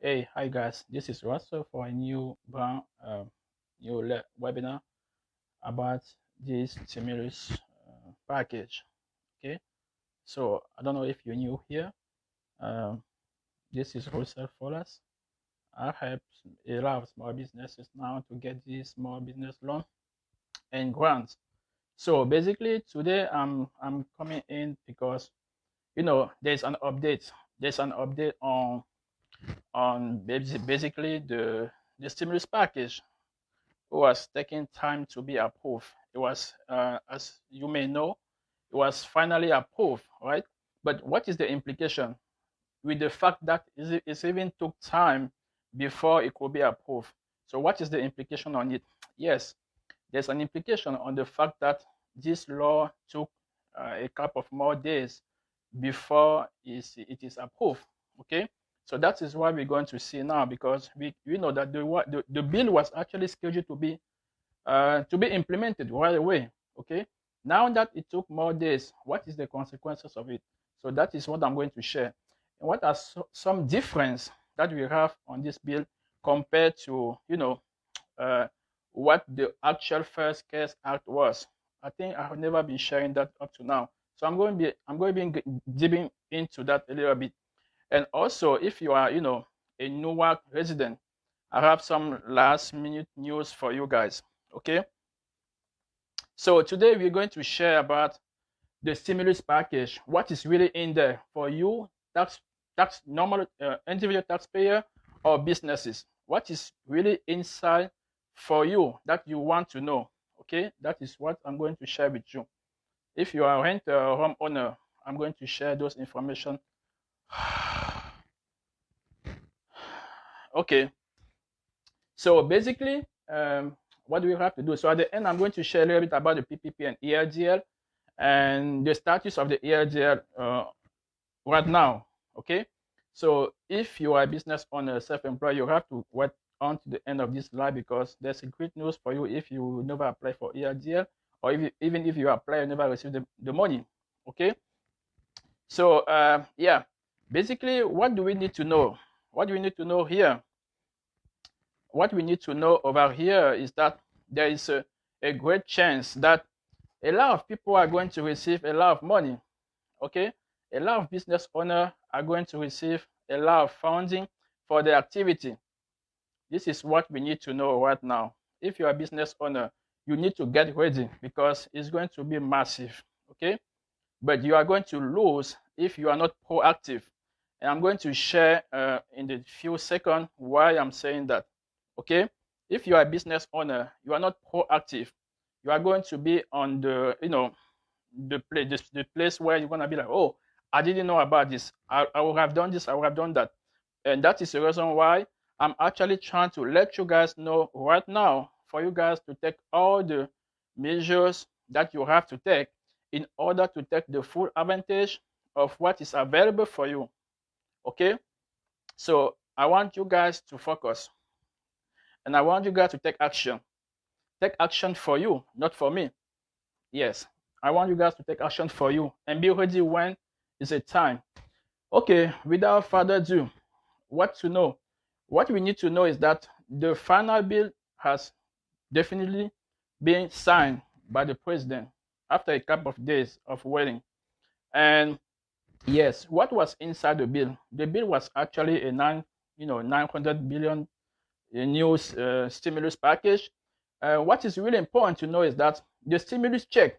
Hey, hi guys. This is Russell for a webinar about this stimulus package. Okay, so I don't know if you're new here. Um, this is Russell for us. I help a lot of small businesses now to get this small business loan and grants. So basically, today I'm coming in because there's an update. There's an update on basically the stimulus package was taking time to be approved. It was, as you may know, it was finally approved, right? But what is the implication with the fact that it even took time before it could be approved? So, what is the implication on it? Yes, there's an implication on the fact that this law took a couple of more days before it is approved. Okay, so that is what we're going to see now because we know that the bill was actually scheduled to be implemented right away. Okay. Now that it took more days, what is the consequences of it? So that is what I'm going to share. And what are some difference that we have on this bill compared to uh, what the actual first case act was? I think I have never been sharing that up to now. So I'm going to be dipping into that a little bit. And also, if you are a Newark resident, I have some last minute news for you guys. Okay. So today we're going to share about the stimulus package. What is really in there for you, tax normal individual taxpayer or businesses? What is really inside for you that you want to know? Okay, that is what I'm going to share with you. If you are a renter or homeowner, I'm going to share those information. Okay, so basically, what do we have to do? So at the end, I'm going to share a little bit about the PPP and ELGL and the status of the ELGL right now. Okay, so if you are a business owner, self-employed, you have to wait on to the end of this live because there's a great news for you if you never apply for ELGL or even if you apply and never receive the money. Okay, so yeah, basically, what do we need to know? What do we need to know here? What we need to know over here is that there is a great chance that a lot of people are going to receive a lot of money. Okay, a lot of business owners are going to receive a lot of funding for their activity. This is what we need to know right now. If you're a business owner, you need to get ready because it's going to be massive. Okay, but you are going to lose if you are not proactive. And I'm going to share in the few seconds why I'm saying that. Okay, if you are a business owner, you are not proactive. You are going to be on the place where you're gonna be like, oh, I didn't know about this. I would have done this. I would have done that, and that is the reason why I'm actually trying to let you guys know right now for you guys to take all the measures that you have to take in order to take the full advantage of what is available for you. Okay, so I want you guys to focus, and I want you guys to take action. Take action for you, not for me. Yes, I want you guys to take action for you and be ready when it's a time. Okay, without further ado, what to know? What we need to know is that the final bill has definitely been signed by the president after a couple of days of waiting. And yes, what was inside the bill? The bill was actually a 900 billion new stimulus package. What is really important to know is that the stimulus check,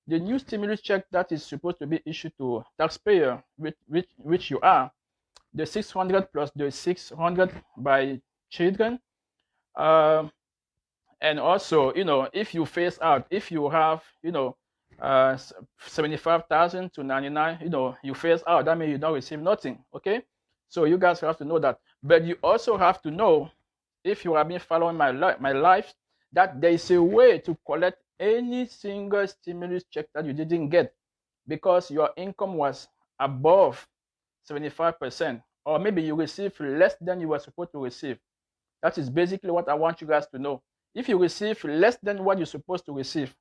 the new stimulus check that is supposed to be issued to taxpayer, which you are, the 600 plus the 600 by children, uh, and also if you phase out, if you have 75,000 to 99, you phase out, that means you don't receive nothing. Okay, so you guys have to know that, but you also have to know, if you have been following my life, that there is a way to collect any single stimulus check that you didn't get because your income was above 75%, or maybe you received less than you were supposed to receive. That is basically what I want you guys to know. If you receive less than what you're supposed to receive,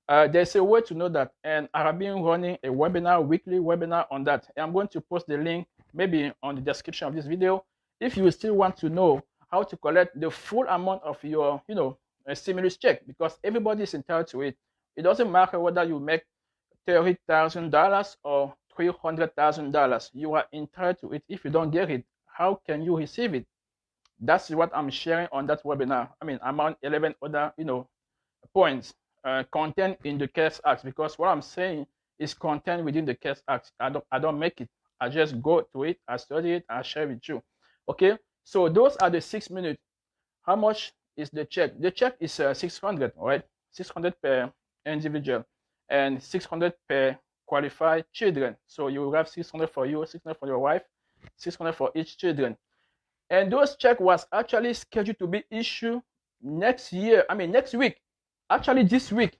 there's a way to know that, and I have been running a webinar, weekly webinar on that. And I'm going to post the link maybe on the description of this video, if you still want to know how to collect the full amount of your, a stimulus check, because everybody is entitled to it. It doesn't matter whether you make $30,000 or $300,000. You are entitled to it. If you don't get it, how can you receive it? That's what I'm sharing on that webinar. I mean, among 11 other, points contained in the CARES Act, because what I'm saying is contained within the CARES Act. I don't make it. I just go to it, I study it, I share with you. Okay, so those are the 6 minutes. How much is the check? The check is 600, right? 600 per individual and 600 per qualified children. So you will have 600 for you, 600 for your wife, 600 for each children. And those check was actually scheduled to be issued next week. Actually, this week.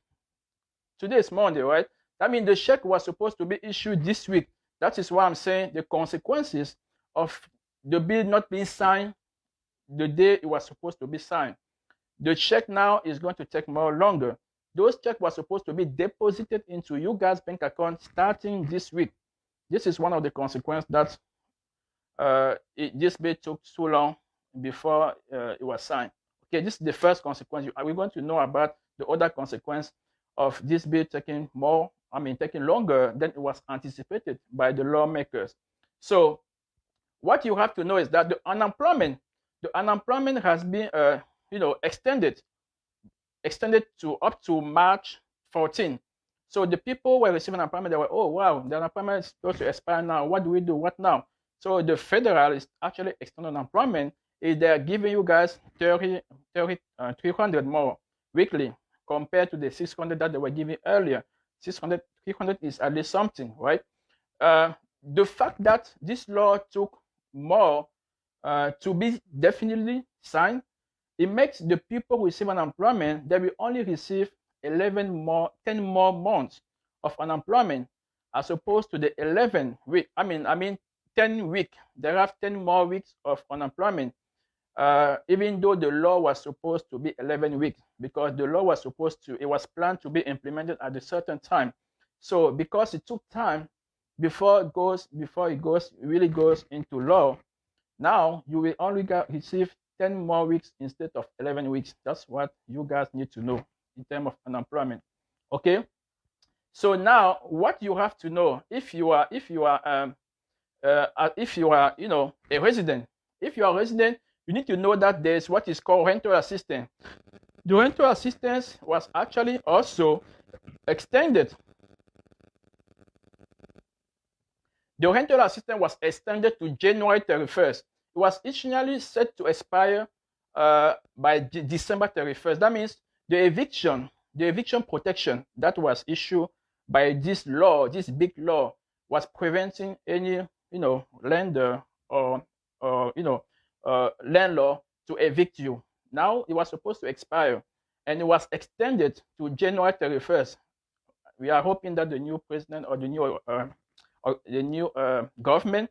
Today is Monday, right? That means the check was supposed to be issued this week. That is why I'm saying the consequences of the bill not being signed the day it was supposed to be signed. The check now is going to take more longer. Those checks were supposed to be deposited into you guys' bank account starting this week. This is one of the consequences that this bill took so long before it was signed. Okay, this is the first consequence. We're going to know about the other consequence of this bill taking longer than it was anticipated by the lawmakers. So what you have to know is that the unemployment has been extended to up to March 14. So the people were receiving unemployment, they were, oh wow, the unemployment is supposed to expire now. What do we do? What now? So the federal is actually extending unemployment. They're giving you guys 300 more weekly compared to the 600 that they were giving earlier. 300 is at least something, right? The fact that this law took more to be definitely signed, it makes the people receiving unemployment, they will only receive 10 more months of unemployment, as opposed to the 11 week. 10 week. They have 10 more weeks of unemployment, even though the law was supposed to be 11 weeks, because the law was planned to be implemented at a certain time. So because it took time before it really goes into law, now you will only receive 10 more weeks instead of 11 weeks. That's what you guys need to know in terms of unemployment. Okay. So now, what you have to know, if you are a resident, you need to know that there's what is called rental assistance. The rental assistance was actually also extended. The rental assistance was extended to January 31st. It was initially set to expire by December 31st. That means the eviction protection that was issued by this big law, was preventing any lender or landlord to evict you. Now it was supposed to expire, and it was extended to January 31st. We are hoping that the new president or the new government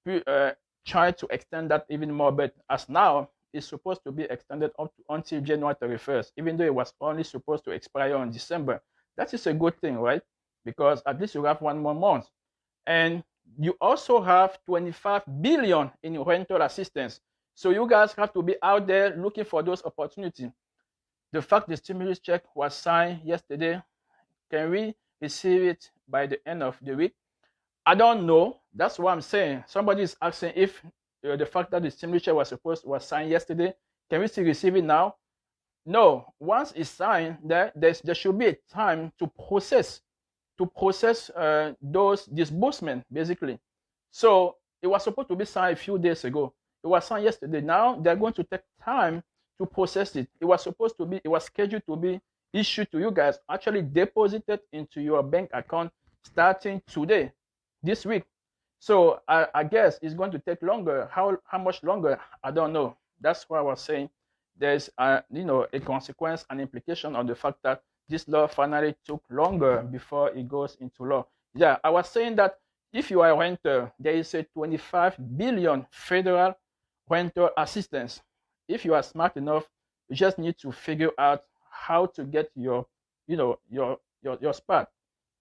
will try to extend that even more. But as now, it's supposed to be extended up until January 31st, even though it was only supposed to expire on December. That is a good thing, right? Because at least you have 1 more month. And you also have 25 billion in rental assistance. So you guys have to be out there looking for those opportunities. The fact the stimulus check was signed yesterday, can we receive it by the end of the week? I don't know. That's what I'm saying. Somebody is asking if the fact that the stimulus check was signed yesterday, can we still receive it now? No. Once it's signed, there should be a time to process those disbursements, basically. So it was supposed to be signed a few days ago. It was signed yesterday. Now they're going to take time to process it. It was scheduled to be issued to you guys, actually deposited into your bank account starting today, this week. So I guess it's going to take longer. How much longer? I don't know. That's what I was saying. There's a consequence, an implication on the fact that this law finally took longer before it goes into law. Yeah, I was saying that if you are a renter, there is a 25 billion federal rental assistance. If you are smart enough, you just need to figure out how to get your spot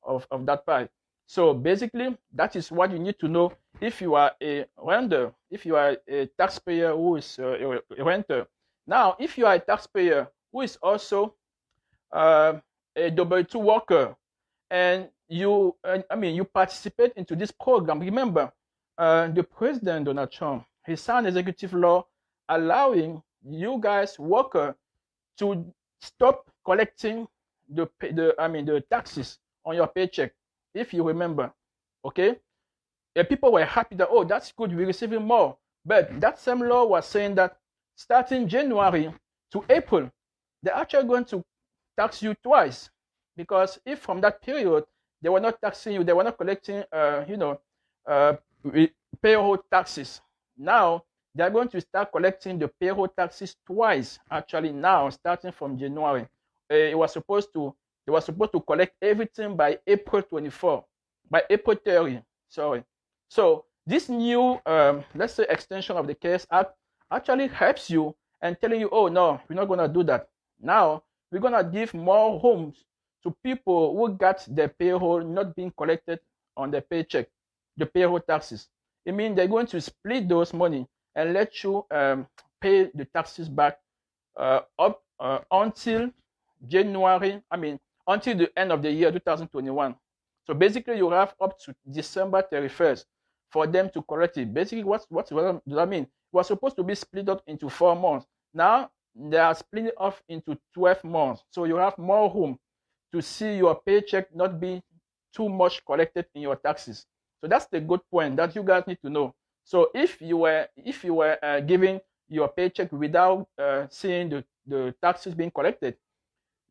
of that pie. So basically, that is what you need to know if you are a renter, if you are a taxpayer who is a renter. Now, if you are a taxpayer who is also a W-2 worker, and you, you participate into this program. Remember, the President Donald Trump, he signed executive law allowing you guys worker to stop collecting the taxes on your paycheck. If you remember, okay, and people were happy that, oh, that's good, we're receiving more. But that same law was saying that starting January to April, they're actually going to tax you twice, because if from that period they were not taxing you, they were not collecting, uh, payroll taxes. Now they are going to start collecting the payroll taxes twice. Actually, now starting from January, it was supposed to they were supposed to collect everything by April 24, by April 30. Sorry. So this new, let's say, extension of the CARES Act actually helps you and telling you, oh no, we're not going to do that. Now we're going to give more homes to people who got their payroll not being collected on their paycheck, the payroll taxes. It means they're going to split those money and let you pay the taxes back up until January, until the end of the year 2021. So basically, you have up to December 31st for them to collect it. Basically, what does that mean? It was supposed to be split up into 4 months. Now they are splitting off into 12 months. So you have more room to see your paycheck not be too much collected in your taxes. So that's the good point that you guys need to know. So if you were giving your paycheck without seeing the taxes being collected,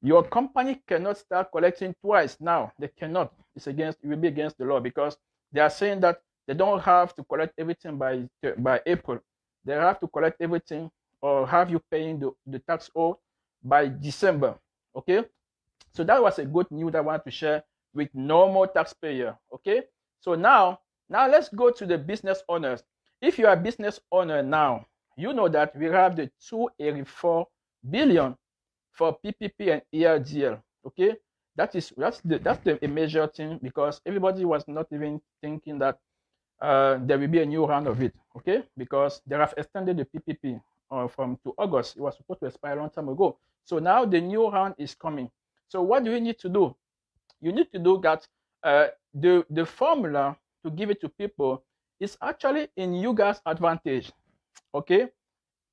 your company cannot start collecting twice now. They cannot. It will be against the law, because they are saying that they don't have to collect everything by April. They have to collect everything or have you paying the tax owed by December. Okay? So that was a good news that I wanted to share with normal taxpayer. Okay? So now let's go to the business owners. If you are a business owner now, you know that we have the 284 billion for PPP and ERDL. Okay, that's the major thing, because everybody was not even thinking that there will be a new round of it. Okay, because they have extended the PPP from to August. It was supposed to expire a long time ago. So now the new round is coming. So what do you need to do? You need to do that. The formula to give it to people is actually in you guys' advantage. Okay,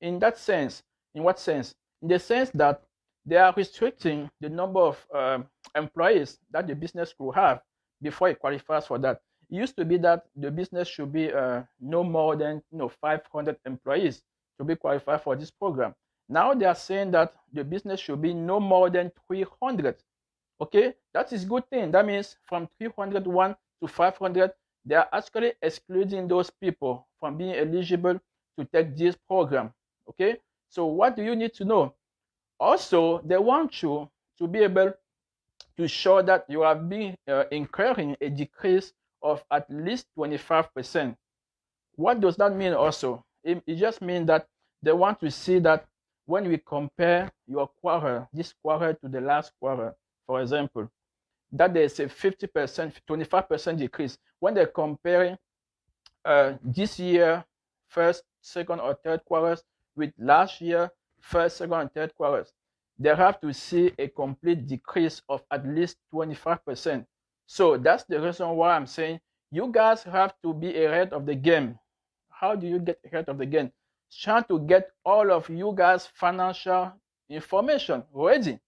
in that sense. In what sense? In the sense that they are restricting the number of employees that the business could have before it qualifies for that. It used to be that the business should be no more than 500 employees to be qualified for this program. Now they are saying that the business should be no more than 300. Okay, that is good thing. That means from 301 to 500, they are actually excluding those people from being eligible to take this program. Okay, so what do you need to know? Also, they want you to be able to show that you have been incurring a decrease of at least 25%. What does that mean also? It just means that they want to see that when we compare your quarter, this quarter to the last quarter, for example, that there's a 50%, 25% decrease. When they're comparing this year, first, second, or third quarters with last year, first, second, and third quarters, they have to see a complete decrease of at least 25%. So that's the reason why I'm saying you guys have to be ahead of the game. How do you get ahead of the game? Trying to get all of you guys' financial information ready.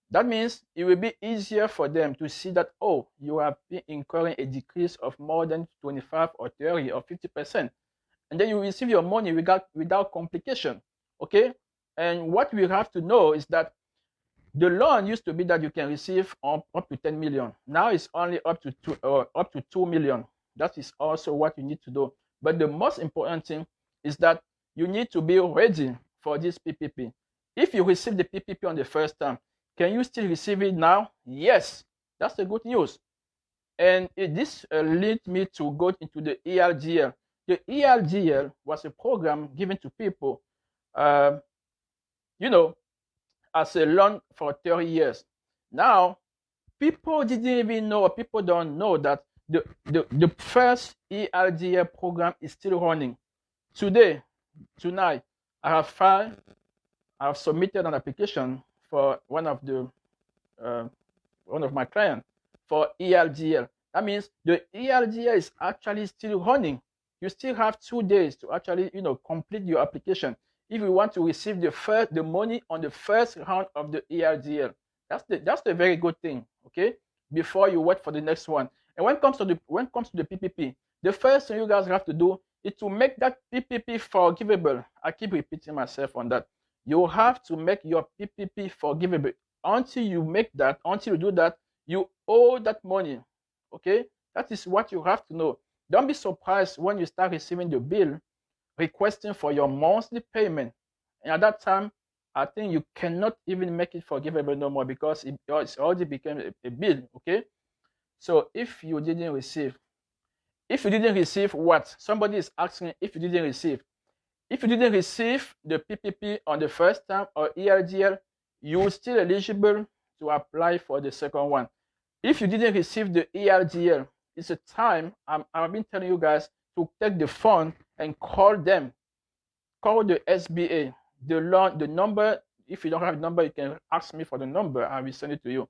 That means it will be easier for them to see that, oh, you have been incurring a decrease of more than 25 or 30 or 50%. And then you receive your money without complication. Okay? And what we have to know is that the loan used to be that you can receive up to 10 million. Now it's only up to 2 million. That is also what you need to do. But the most important thing is that you need to be ready for this PPP. If you receive the PPP on the first time, can you still receive it now? Yes, that's the good news. And this leads me to go into the ERDL. The ERDL was a program given to people, as a loan for 30 years. Now, people didn't even know, or people don't know that the first EIDL program is still running. Tonight, I have submitted an application for one of my clients for EIDL. That means the EIDL is actually still running. You still have 2 days to actually, complete your application if you want to receive the money on the first round of the EIDL. That's the very good thing, okay? Before you wait for the next one. And when it comes to the PPP, the first thing you guys have to do is to make that PPP forgivable. I keep repeating myself on that. You have to make your PPP forgivable. Until you do that, you owe that money. Okay? That is what you have to know. Don't be surprised when you start receiving the bill requesting for your monthly payment. And at that time, I think you cannot even make it forgivable no more because it's already became a bill. Okay? So if you didn't receive what? Somebody is asking if you didn't receive. If you didn't receive the PPP on the first time or EIDL, you're still eligible to apply for the second one. If you didn't receive the EIDL, it's a time, I've been telling you guys to take the phone and call them. Call the SBA. The number, if you don't have the number, you can ask me for the number. I will send it to you.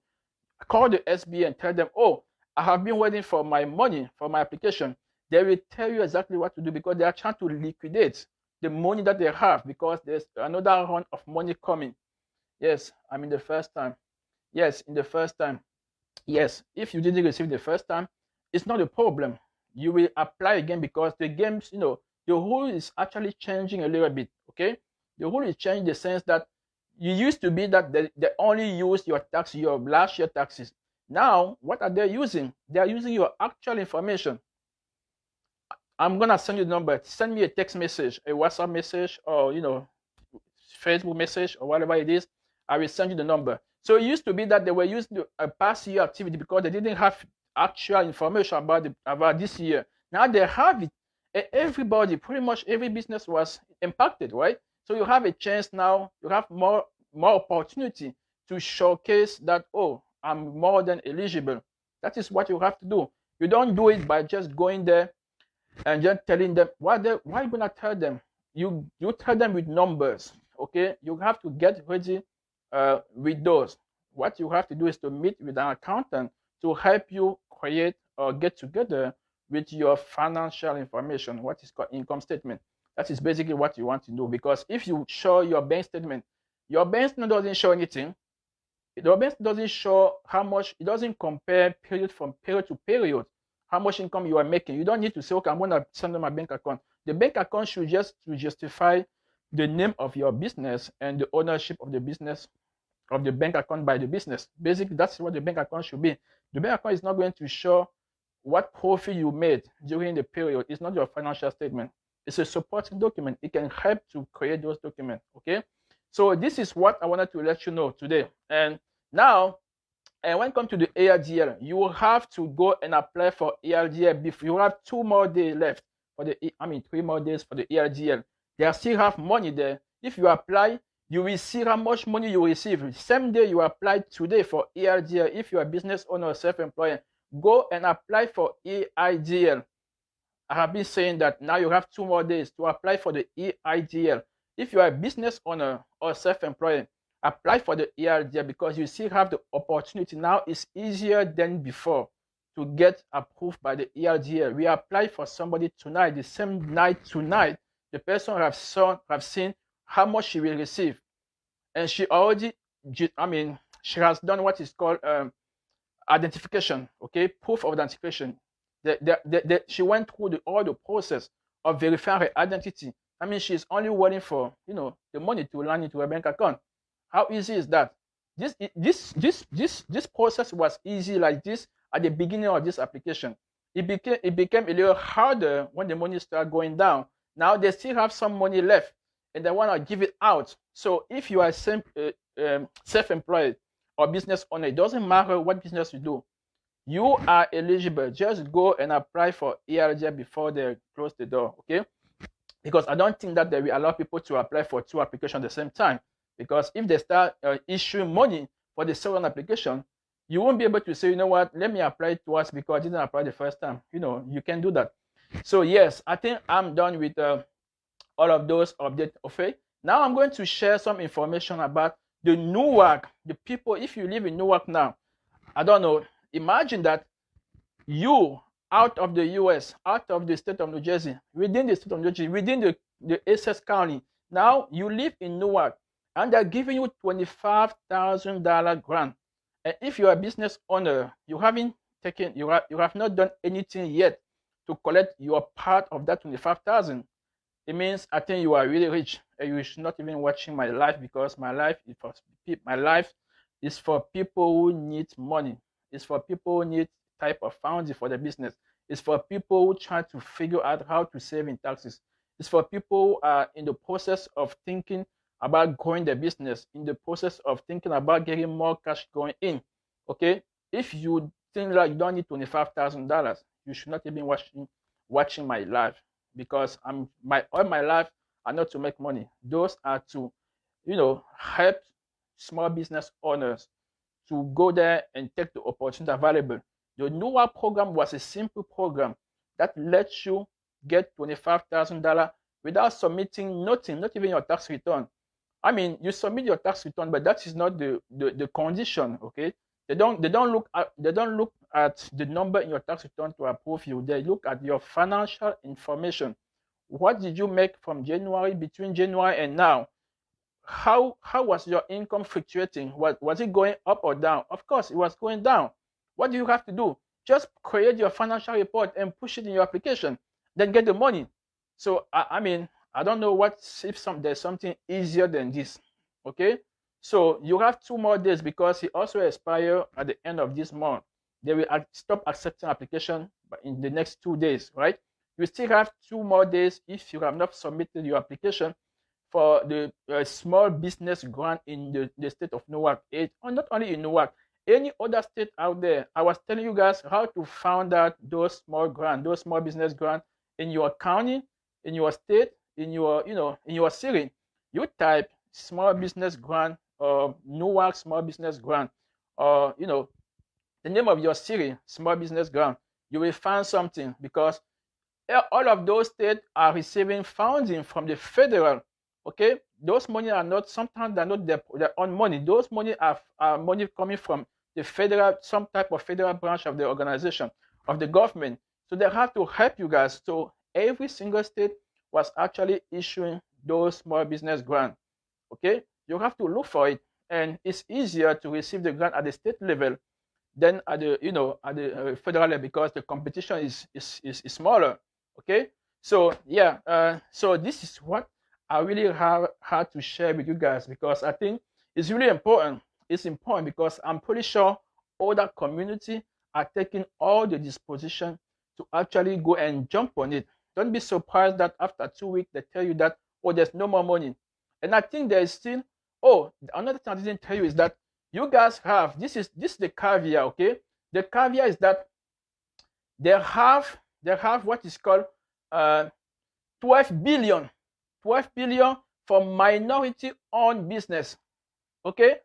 Call the SBA and tell them, oh, I have been waiting for my money for my application. They will tell you exactly what to do because they are trying to liquidate the money that they have because there's another round of money coming. Yes, I mean the first time. Yes, in the first time. Yes, if you didn't receive the first time, it's not a problem. You will apply again because the games, the rule is actually changing a little bit, okay? The rule is changing in the sense that you used to be that they only use your last year taxes. Now, what are they using? They are using your actual information. I'm going to send you the number. Send me a text message, a WhatsApp message, or, Facebook message, or whatever it is. I will send you the number. So it used to be that they were using a past year activity because they didn't have actual information about this year. Now they have it. And everybody, pretty much every business was impacted, right? So you have a chance now. You have more opportunity to showcase that, oh, I'm more than eligible. That is what you have to do. You don't do it by just going there and just telling them why are you gonna tell them? You tell them with numbers, okay? You have to get ready with those. What you have to do is to meet with an accountant to help you create or get together with your financial information, what is called income statement. That is basically what you want to do, because if you show your bank statement doesn't show anything. The bank doesn't show how much, it doesn't compare period from period to period, how much income you are making. You don't need to say, okay, I'm going to send them my bank account. The bank account should just to justify the name of your business and the ownership of the business, of the bank account by the business. Basically, that's what the bank account should be. The bank account is not going to show what profit you made during the period. It's not your financial statement. It's a supporting document. It can help to create those documents, okay? So this is what I wanted to let you know today. And now, when it comes to the EIDL, you will have to go and apply for EIDL before you have 2 more days left for 3 more days for the EIDL. They still have money there. If you apply, you will see how much money you receive. Same day you apply today for EIDL. If you are a business owner or self-employed, go and apply for EIDL. I have been saying that now you have 2 more days to apply for the EIDL. If you are a business owner or self-employed, apply for the EIDL because you still have the opportunity. Now it's easier than before to get approved by the EIDL. We applied for somebody tonight, the same night tonight. The person have seen how much she will receive. And she already, she has done what is called identification, okay, proof of identification. She went through all the process of verifying her identity. She's only waiting for, the money to land into her bank account. How easy is that? This process was easy like this at the beginning of this application. It became a little harder when the money started going down. Now they still have some money left and they want to give it out. So if you are self-employed or business owner, it doesn't matter what business you do, you are eligible. Just go and apply for EIDL before they close the door, okay? Because I don't think that they will allow people to apply for 2 applications at the same time. Because if they start issuing money for the second application, You won't be able to say, you know what, let me apply it twice because I didn't apply the first time. You can do that. So yes, I think I'm done with all of those updates. Okay, now I'm going to share some information about the Newark. The people, if you live in Newark now, I don't know, imagine that you, out of the US, out of the state of New Jersey, within the state of New Jersey, within the Essex County, now you live in Newark, and they're giving you $25,000 grant. And if you're a business owner, you have not done anything yet to collect your part of that 25,000. It means I think you are really rich, and you should not even watching my life, because my life is for people who need money. It's for people who need type of funding for the business. It's for people who try to figure out how to save in taxes. It's for people who are in the process of thinking about growing the business, in the process of thinking about getting more cash going in. Okay, if you think like you don't need $25,000, you should not even watching my life, because all my life are not to make money. Those are to, help small business owners to go there and take the opportunity available. The NOAA program was a simple program that lets you get $25,000 without submitting nothing, not even your tax return. I mean, you submit your tax return, but that is not the condition. Okay, they don't look at the number in your tax return to approve you. They look at your financial information. What did you make from between January and now? How was your income fluctuating? Was it going up or down? Of course, it was going down. What do you have to do? Just create your financial report and push it in your application, then get the money. So I mean, I don't know if there's something easier than this. Okay, so you have 2 more days, because it also expires at the end of this month. They will stop accepting application in the next 2 days, right? You still have 2 more days if you have not submitted your application for the small business grant in the state of Newark. Not only in Newark, any other state out there. I was telling you guys how to find out those small business grants in your county, in your state, in your city. You type small business grant or Newark small business grant, or the name of your city, small business grant. You will find something, because all of those states are receiving funding from the federal. Okay, those money are not, sometimes they're not their own money. Those money are money coming from the federal, some type of federal branch of the organization, of the government. So they have to help you guys. So every single state was actually issuing those small business grants. Okay, you have to look for it, and it's easier to receive the grant at the state level than at the federal level, because the competition is smaller. Okay, so yeah, so this is what I really had to share with you guys, because I think it's really important. It's important because I'm pretty sure other community are taking all the disposition to actually go and jump on it. Don't be surprised that after 2 weeks they tell you that, oh, there's no more money. And I think there is still, another thing I didn't tell you is that you guys have, this is the caveat. Okay, the caveat is that they have what is called 12 billion for minority owned business. Okay,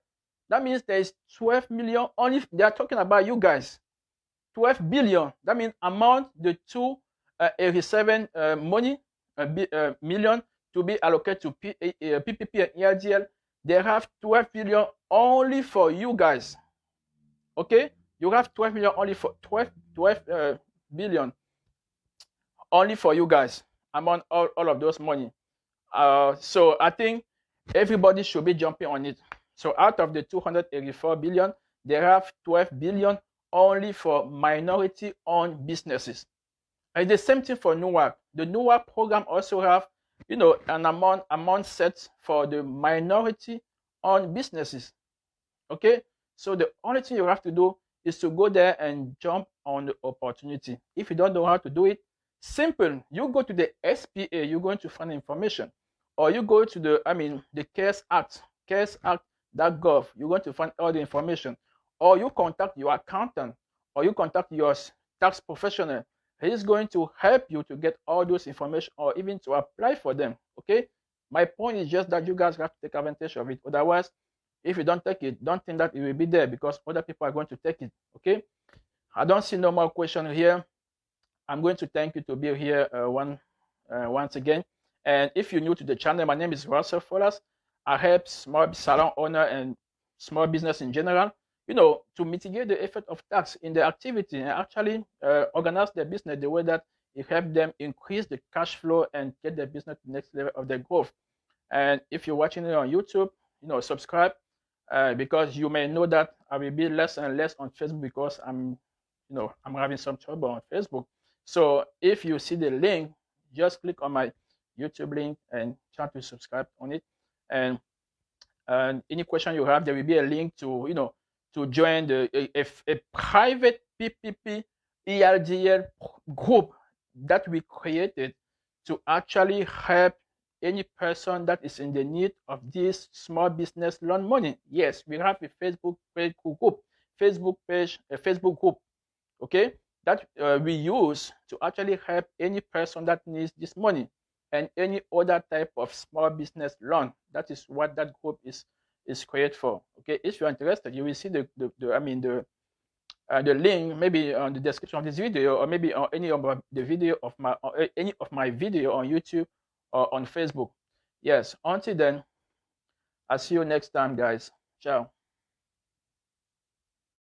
that means there is 12 million only. They are talking about you guys. 12 billion, that means amount the 287 million to be allocated to PPP and EIDL. They have 12 billion only for you guys. Okay, you have 12 million only for 12 billion only for you guys among all of those money. So I think everybody should be jumping on it. So out of the 284 billion, they have 12 billion only for minority-owned businesses. And the same thing for Newark. The Newark program also have, an amount set for the minority-owned businesses. Okay, so the only thing you have to do is to go there and jump on the opportunity. If you don't know how to do it, simple. You go to the SPA, you're going to find information, or you go to the CARES Act, caresact.gov. You're going to find all the information, or you contact your accountant, or you contact your tax professional. He's going to help you to get all those information, or even to apply for them. Okay, my point is just that you guys have to take advantage of it. Otherwise, If you don't take it, don't think that it will be there, because other people are going to take it. Okay, I don't see no more question here. I'm going to thank you to be here once again. And if you're new to the channel, my name is Russell Follas. I help small salon owner and small business in general, to mitigate the effect of tax in the activity and actually organize their business the way that it helps them increase the cash flow and get their business to the next level of their growth. And if you're watching it on YouTube, subscribe, because you may know that I will be less and less on Facebook, because I'm having some trouble on Facebook. So if you see the link, just click on my YouTube link and try to subscribe on it. And any question you have, there will be a link to to join a private PPP ELDL group that we created to actually help any person that is in the need of this small business loan money. Yes, we have a Facebook page group, a Facebook group, okay, that we use to actually help any person that needs this money and any other type of small business loan. That is what that group is created for. Okay, if you're interested, you will see the link maybe on the description of this video, or maybe on any of the video of my any of my video on YouTube or on Facebook. Yes, until then, I'll see you next time, guys. Ciao.